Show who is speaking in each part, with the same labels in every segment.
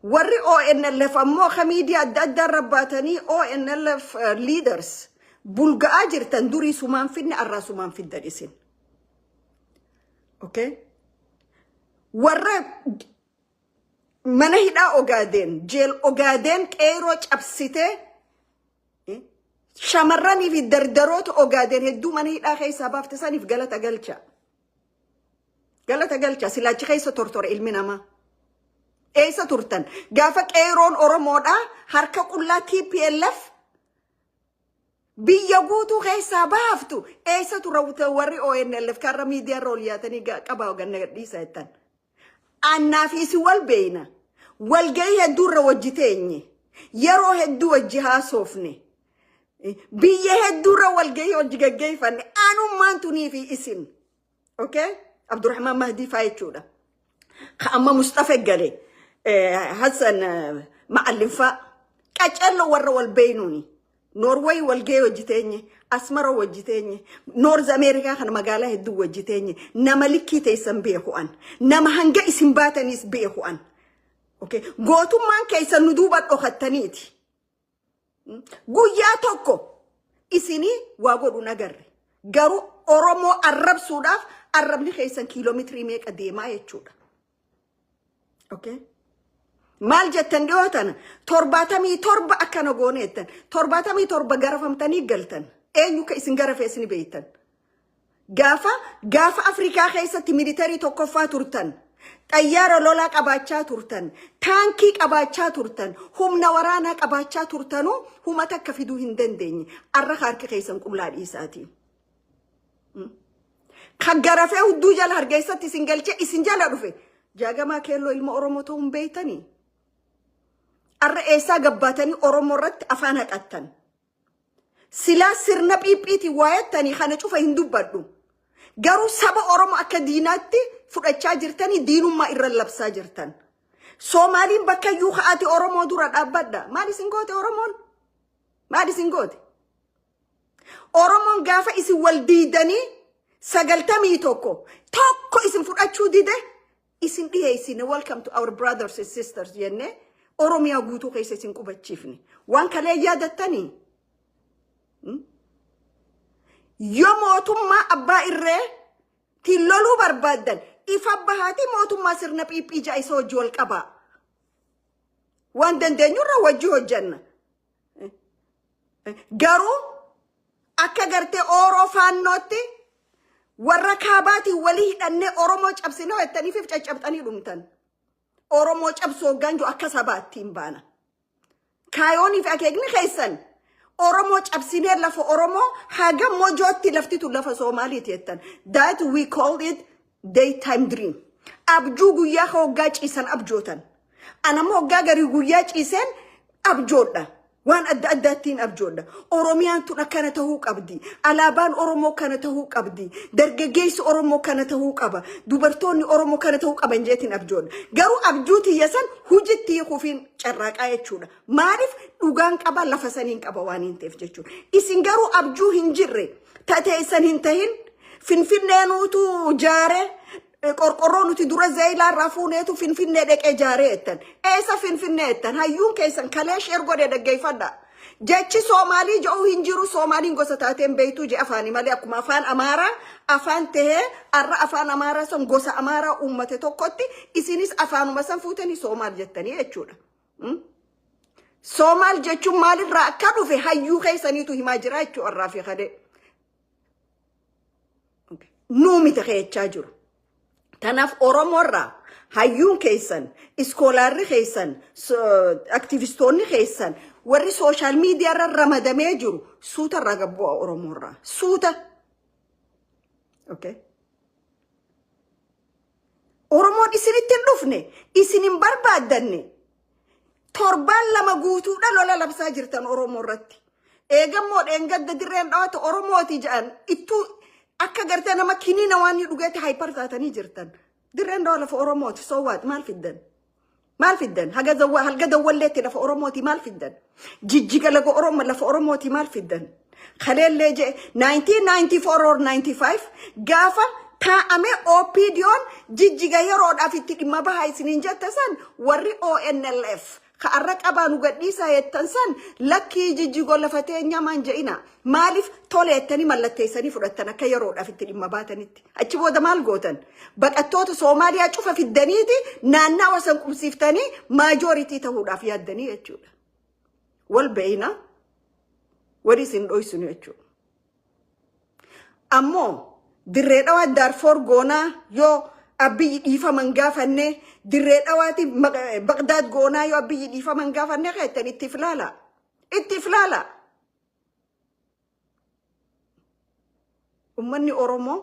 Speaker 1: وري ONLF أمو خميديا دادا رباتني ONLF leaders بلغا أجر تندوري سمان فيني أرى سمان في الدرسين أوكي وري منهدا أوغادين جيل أوغادين كيروج أبسيته شمراني في الدردروت أوغادين هدو منهدا خيسا بافتساني في غلطة قلتشا سلاجي خيسا تورتور علمنا ما ايسا تورتن غافك ايرون أورمودا حركة كلها TPLF بيجوتو خيسا بافتو ايسا تروتا وري ONLF كارا ميديا رولياتني قباو غنى ديسا اتن أنا في سوال بينا والجاي هدور وجتيني يرو هدو وجهها صوفني بيه هدور والجاي وجه جاي فني أنا ما أنتوني في اسم أوكي عبد الرحمن مهدي فايتشودا أما مصطفى قالي حسن معلم فا كأجل ورا والبينوني نوروي والجاي وجتيني أسمر وجتيني نورز أمريكا خنا مقالة هدو وجتيني نملكي تيسم بيهوان نما هنجا اسم باتنيس بيهوان أوكي قوتو مان كيسا ندوبات أخطانيتي قوياتوكو إسيني واقولو نقري قارو أورومو عرب سوداف عربني خيسان كيلومتري ميك أديما يتشودا أوكي مال جتن دوتن ترباتمي تربة أكنا قونيتن ترباتمي تربة غرفم تاني قلتن أيو كيسن غرف يسني بيتن غافا أفريكا خيسة تميليتاري توقفا تورتن طيارة لولا قباچا تورتن تانكي قباچا تورتن هم نورانا قباچا تورتنو هم تكفيدو هندن ديني أرخارك خيسن قبلال إيساتي خغرفه ودو جال هرغيسة تسنجلچه إسنجال أرفه جاغا ما كيلو إلما أورموتهم بيتني الرئيسة قباتني أورمورت أفانك أتن سلا سرنا بيبيتي وايتني خانة شوفا هندو بدو قارو سابا أورمو أكا ديناتي فرأتشا جرتني دينو ما إرلبسا جرتن سومالين بكا يوخا آتي أورمو دوران أبدا مالي سنغوتي أورمون مالي سنغوتي أورمون غافا إسي والديدني ساقلتمي توكو إسم فرأتشو ديده إسم إيه إسين welcome to our brothers and sisters ينه أوروميا غوتو كيسي سنكو بتشيفني وان كالي يادتاني يوم ما أبا إره تلولو بربادن إفابهاتي ما سرنا بيبي جايسو جول كبا وان دندنيورا وجوه جنة غارو أكا غرتي أورو فانوتي وركاباتي وليه أني أورومو جابسينو التاني فيف جابتاني رمتن أورومو جابسو غانجو أكا سابات تيمبانا كايوني في أكيغني خيسن أورومو جابسيني لفو أورومو حاجة موجوتي لفتيتو لفا سومالي تيتن that we call it daytime dream أبجو غويا خو غاج إسان أبجوتن أنا مو غاغري غوياج إسان أبجوتن وان أداتين أبجودا أوروميان تونا كانت هوك أبدي ألابان أورومو كانت هوك أبدي درجيس أورومو كانت هوك أبا دوبرتوني أورومو كانت هوك أبا نجاتين أبجودا قالوا أبجوتي يسن هجتي خوفين شراك آية شودا معرف لغانك أبا لفسانين أبا وانين تفجتشون إسن قالوا أبجو هنجري تأتي إسان هنتهين فين نانوتو جاري قرقرونو تدور زي لا رافونيتو فين دك اجاريتن ايسا فين نيتن هايون كيسن كلاش ارغو دغاي فدا جاتشي سومالي جو هنجرو سومالي غوساتاتين بيتو جي افاني مالي اكما افان امارا افان ته ار افان امارا سن غوسا امارا امته توكوتي اسينيس افانو مسن فوتني سومال جتني اتشودا سومال جچو مالي راكادو في هايو خيسنيتو هيماجراچو الرافي خدي نومي تخيچاجو تناف أورومورا هايون كيسن إسكولار كيسن أكتيفيستون كيسن وري سوشيال ميديا رمضان ميجرو سوتا رغبوا أورومورا سوتا أوكي أورومور إسني تلوفني إسني مبربادني توربان لما قوتو لا لبسا جرتان أورومورتي إيغا مود إنغاد درين أوتو أوروموتي جان إتو أكا قرتنا ما كينينا واني لغاية هايبر ذاتني جرتن درين دولة في أوروموت صوات مال في الدن هلقا دولتي لفي أوروموتي مال في الدن جيجيكا لقو أوروما لفي أوروموتي مال في الدن خلال ليجي 1994 or 95 قافا taa'ame OPDO'n jijjiga yeroodhaaf itti dhimma bahaa isiniin jettasan warri ONLF ka'arra qabaanu gadhiisaa jettan san lakkii jijjigoo lafatee nyamaan je'ina maaliif toleettanii mallatteessanii fudhattan akka yeroodhaaf itti dhimma baatanitti achi booda maal gootan baqattoota Soomaaliyaa cufa fiddaniiti naannaa wasan qubsiiftanii maajooritii ta'uudhaaf yaaddanii jechuudha wal beeyna wari isin dhoysunu jechuudha ammoo dirree dhawaa Daarfoor goonaa yoo abiyyi dhiifaman gaafanne dirree dhawaati Bagdaad goonaa yoo abiyyi dhiifaman gaafanne keetan itti filaala ummanni Oromoo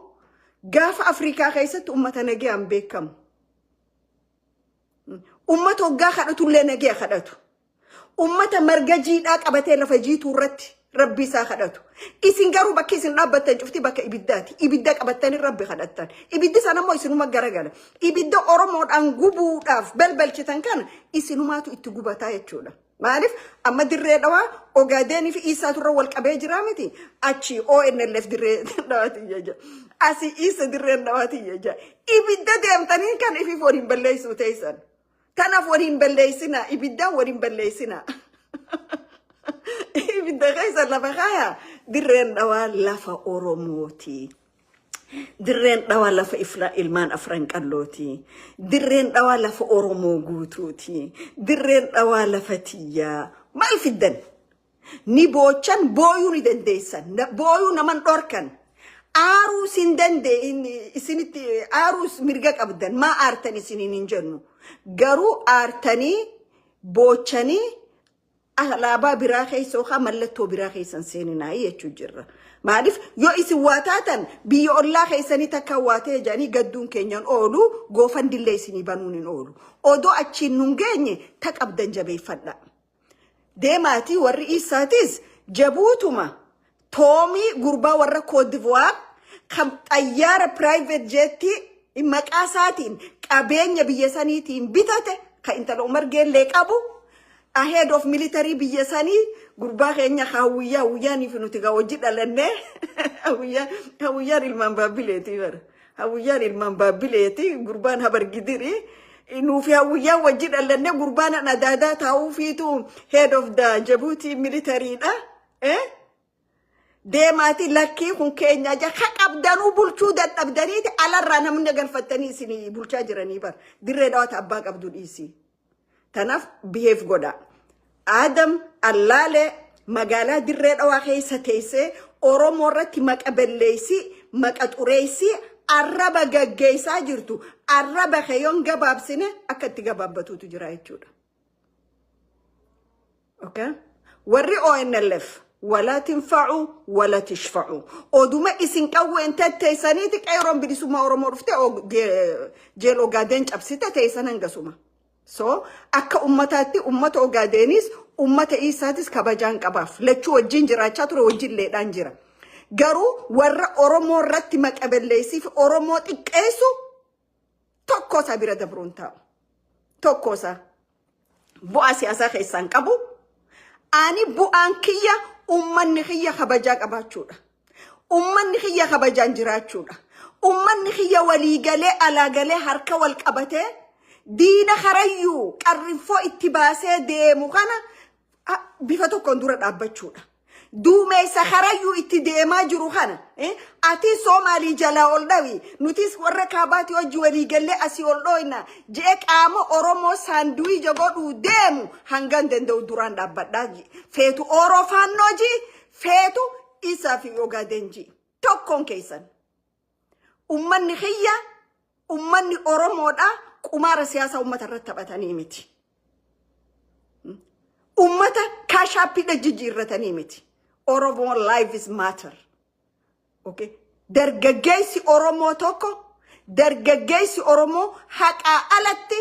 Speaker 1: gaafa Afrikaa keessatti ummata nagayaan beekamu ummata hoggaa kadhatullee nagaya kadhatu ummata marga jiidhaa qabatee lafa jiituu irratti rabbi isaa kadhatu isin garuu bakki isin dhaabbattan cufti bakka ibiddaati ibidda qabattanii rabbi kadhattan ibiddi sana immoo isinuma garagala ibidda Oromoodhaan gubuudhaaf balbalchitan kana isinumaatu itti gubataa jechuudha maaliif amma dirree dhawaa Ogaadeenii fi Isaa turre wal qabee jira miti achi ONLF dirree dhawaati jeja asi Isa dirree dhawaati jeja ibidda deemtanii kan ifi waliin balleessuu teessan kanaaf waliin balleessina ibiddaan waliin balleessina ibidda keessa lafa kaya dirreen dhawaa lafa Oromooti dirreen dhawaa lafa ilmaan afran qallooti dirreen dhawaa lafa Oromoo guutuuti dirreen dhawaa lafa tiyyaa maal fiddan ni boochan booyuu ni dandeessan booyuu naman dhorkan aaruu sin dandeen isinitti aaruus mirga qabdan maa aartan isiniin hin jennu garuu aartanii boochanii alaabaa biraa keessoo haa mallattoo biraa keessan seeninaa jechuu jirra maaliif yoo isin waataatan biyya ollaa keessanii takka waatee jedhanii gadduun keenyan oolu goofan dillee isinii banuun hin oolu odoo achiin nun geenye ta qabdan jabeeffadha deemaatii warri Isaatis jabuutuma toomii gurbaa warra Cote d'Ivoire kan xayyaara private jetti maqaa isaatiin qabeenya biyya saniitiin bitate kan intala Umar Geellee qabu ahead of military biyya sanii gurbaa keenya hawwiyyaan fi nuti wajji dhalanne hawwiyyaan ilmaan baabbileeti bara hawwiyyaan ilmaan baabbileeti gurbaan habargidiri nuufi hawwiyyaan wajji dhalanne gurbaan adaadaa taa'uu fiitu head of the Djibouti military dha deemaati lakkii kun keenya ja qabdanuu bulchuu dadhabdaniiti alarraa namni galfattanii isin bulchaa jiranii bara dirree dhawaata abbaa qabdu dhiisii tanaf behave goda Adam Allale magaalaa dirree dhawaa keessa teessee Oromoo irratti maqa belleessi maqa xureessi arraba gaggeessaa jirtu arraba kayoon gabaabsine akka itti gabaabbatuutu jira jechuudha okay warri ONLF ولا تنفعوا ولا تشفعوا ودوما اسن قوه انت تيسانيت قيرون بديسوما Oromoo rufte jeel Ogaadeen cabsite teesanan gasuma so akka ummataatti ummata Ogaadeenis ummata Isaatis kabajaan qabaaf lachuu wajjin jiraachaa ture wajjin leedhaan jira garuu warra Oromoo irratti maqabelleesiif Oromoo xiqqeessu tokkosa bira dabruun taa'u tokkosa bu'aa siyaasaa keessaan qabu ani bu'aan kiyya ummanni kiyya kabajaa qabaachuudha ummanni kiyya kabajaan jiraachuudha ummanni kiyya waliigalee alaagalee harka wal qabatee diina karayyuu qarrinfoo itti baasee deemu kana bifa tokkoon dura dhaabbachuudha duumessa karayyuu itti deemaa jiru kana ati Soomaalii jalaa ol dhawi nutis warra kaabaati hojii waliigalee asii ol dhooyna jee qaama Oromoo saanduwiija godhuu deemu hangan danda'u duraan dhaabbadhaa feetu Orofaannooji feetu Isaa fi Ogaadeenji tokkoon keessan ummanni kiyya ummanni Oromoodha qumaara siyaasaa ummata irratti taphatanii miti ummata kaashaappidha jijjiirratanii miti Oromo life is matter okay dargaggeessi Oromoo tokko dargaggeessi Oromoo haqaa alatti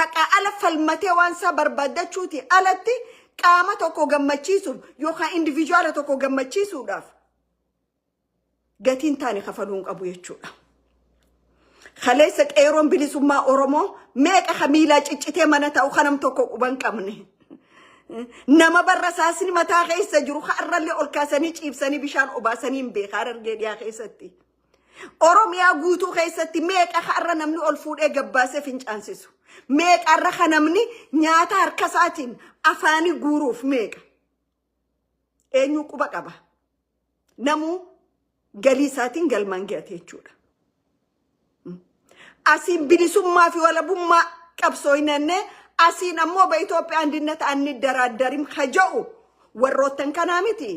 Speaker 1: haqaa ala falmatee waan isaa barbaadachuuti alatti qaama tokko gammachiisuuf yookaan individual tokko gammachiisuudhaaf gatiin taane kafaluun qabu jechuudha khaleessa qeeroon bilisummaa Oromoo meeqa khamiilaa ciccitee mana ta'u kanam tokko quban qabne nama barra saasni mataa keessa jiru harralle ol kaasanii ciibsanii bishaan obaasanii beekaa argee dhiyaa keessatti Oromiyaa guutuu keessatti meeqa har'a namni ol fuudhee gabbaasee fincaansisu. Meeqa har'a namni nyaata harka isaatiin afaanii guuruuf meeqa. Eenyu quba qaba. Namu galii isaatiin galmaan ga'ate jechuudha. Asiin bilisummaa fi walabummaa qabsoo hinanne asiin ammoo ba Itoophiyaa andinnata anni daraaddarim haja'u warroottan kanaa miti.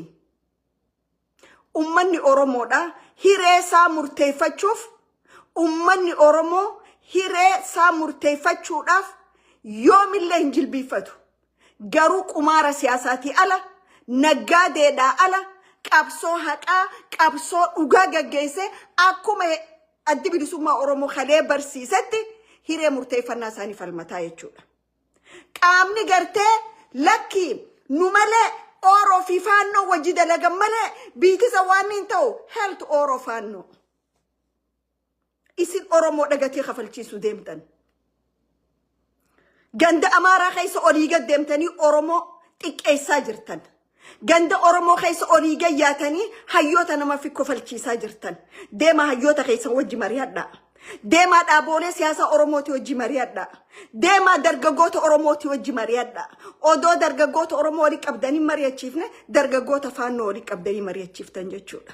Speaker 1: Ummanni Oromoodha hiree isaa murteeffachuuf ummanni Oromoo hiree isaa murteeffachuudhaaf yoomillee hin jilbiifatu. Garuu qumaara siyaasaatii ala naggaadeedhaa ala qabsoo haqaa qabsoo dhugaa gaggeesse akkuma addi bilisummaa Oromoo kalee barsiisetti hiree murteeffannaa isaanii falmataa jechuudha. Qaamni gartee lakki nu malee Oro fi faannoo wajji dalagan malee biitisa waan hin ta'u heltu Oro faannoo. Isin Oromoo dhagatee kafalchiisu deemtan. Ganda Amaaraa keessa olii gad deemtanii Oromoo xiqqeessaa jirtan. Ganda Oromoo keessa olii gad yaatanii hayyoota nama fi kofalchiisaa jirtan. Deema hayyoota keessa wajji mari'adhaa. Deema dhaabolee siyaasa Oromooti wajji mari'adhaa. Deema dargaggoota Oromooti wajji mari'adhaa. Odoo dargaggoota Oromoo walii qabdanii mari'achiifne dargaggoota faannoo walii qabdanii mari'achiiftan jechuudha.